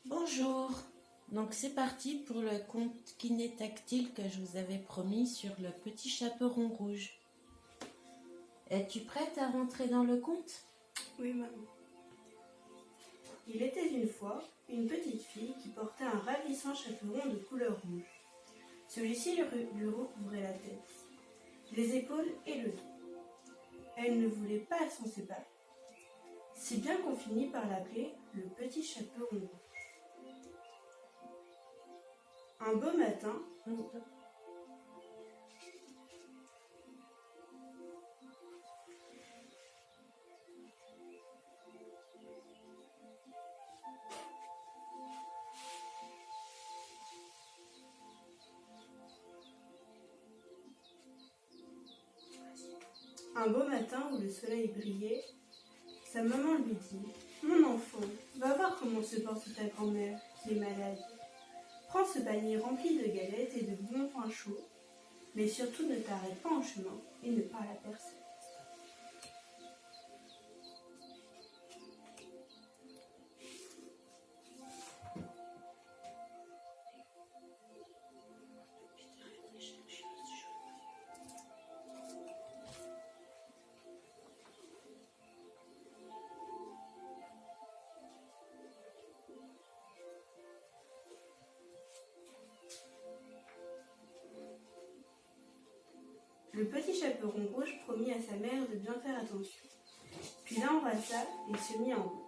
Bonjour, donc c'est parti pour le conte kinetactile que je vous avais promis sur le petit chaperon rouge. Es-tu prête à rentrer dans le conte? Oui, maman. Il était une fois une petite fille qui portait un ravissant chaperon de couleur rouge. Celui-ci lui recouvrait la tête, les épaules et le dos. Elle ne voulait pas s'en séparer, si bien qu'on finit par l'appeler le petit chaperon rouge. Un beau matin, où le soleil brillait, sa maman lui dit « Mon enfant, va voir comment se porte ta grand-mère qui est malade. Prends ce panier rempli de galettes et de bons pains chauds, mais surtout ne t'arrête pas en chemin et ne parle à personne. » Le petit chaperon rouge promit à sa mère de bien faire attention, puis l'embrassa et se mit en route.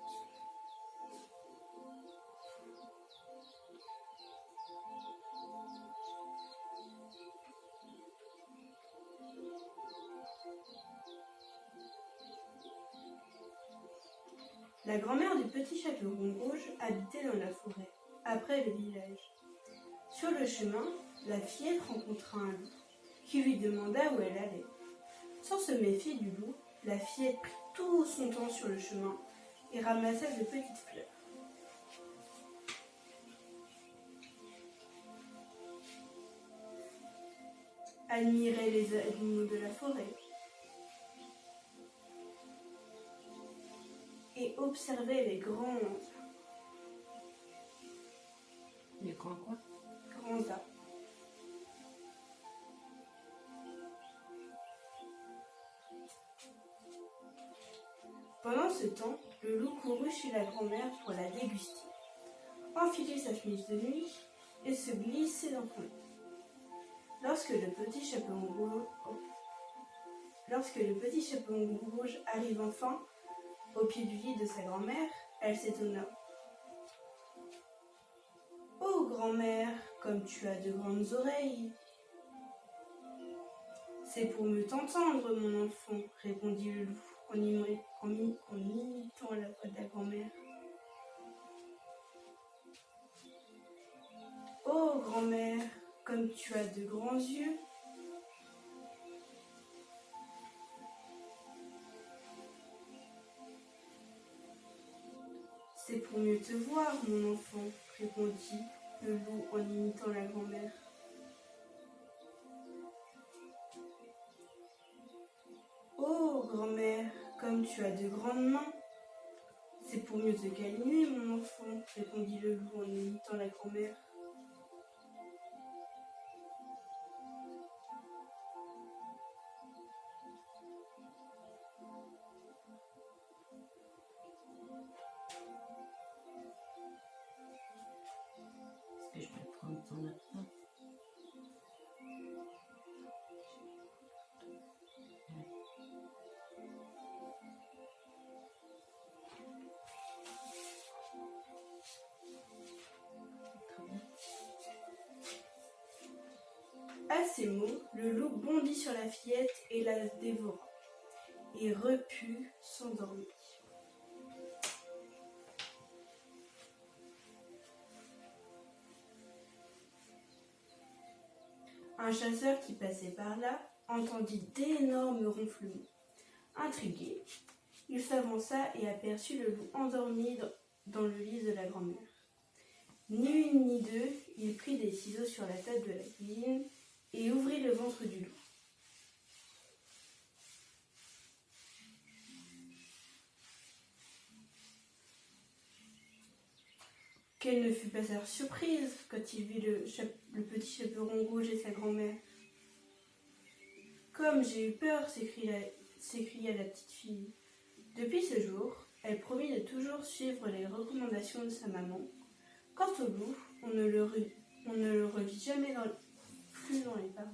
La grand-mère du petit chaperon rouge habitait dans la forêt, après le village. Sur le chemin, la fillette rencontra un loup, qui lui demanda où elle allait. Sans se méfier du loup, la fillette prit tout son temps sur le chemin et ramassa de petites fleurs. Admirait les animaux de la forêt et observait les grands quoi? arbres. Pendant ce temps, le loup courut chez la grand-mère pour la déguster, enfiler sa chemise de nuit et se glisser dans son lit. Lorsque le petit chaperon rouge arrive enfin au pied du lit de sa grand-mère, elle s'étonna. « Oh, grand-mère, comme tu as de grandes oreilles !»« C'est pour mieux t'entendre, mon enfant, » répondit le loup en imitant la voix de la grand-mère. « Oh, grand-mère, comme tu as de grands yeux !» « C'est pour mieux te voir, mon enfant, » répondit le loup en imitant la grand-mère. « Oh, grand-mère, comme tu as de grandes mains !»« C'est pour mieux te calmer, mon enfant, » répondit le loup en imitant la grand-mère. Est-ce que je peux prendre ton laptop? À ces mots, le loup bondit sur la fillette et la dévora, et reput s'endormir. Un chasseur qui passait par là entendit d'énormes ronflements. Intrigué, il s'avança et aperçut le loup endormi dans le lit de la grand-mère. Ni une ni deux, il prit des ciseaux sur la table de la cuisine et ouvrit le ventre du loup. Quelle ne fut pas sa surprise quand il vit le petit chaperon rouge et sa grand-mère. « Comme j'ai eu peur !» s'écria la petite fille. Depuis ce jour, elle promit de toujours suivre les recommandations de sa maman. Quant au loup, on ne le revit jamais plus dans les parages.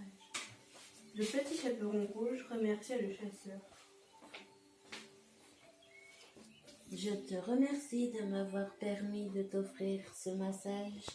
Le petit chaperon rouge remercia le chasseur. Je te remercie de m'avoir permis de t'offrir ce massage.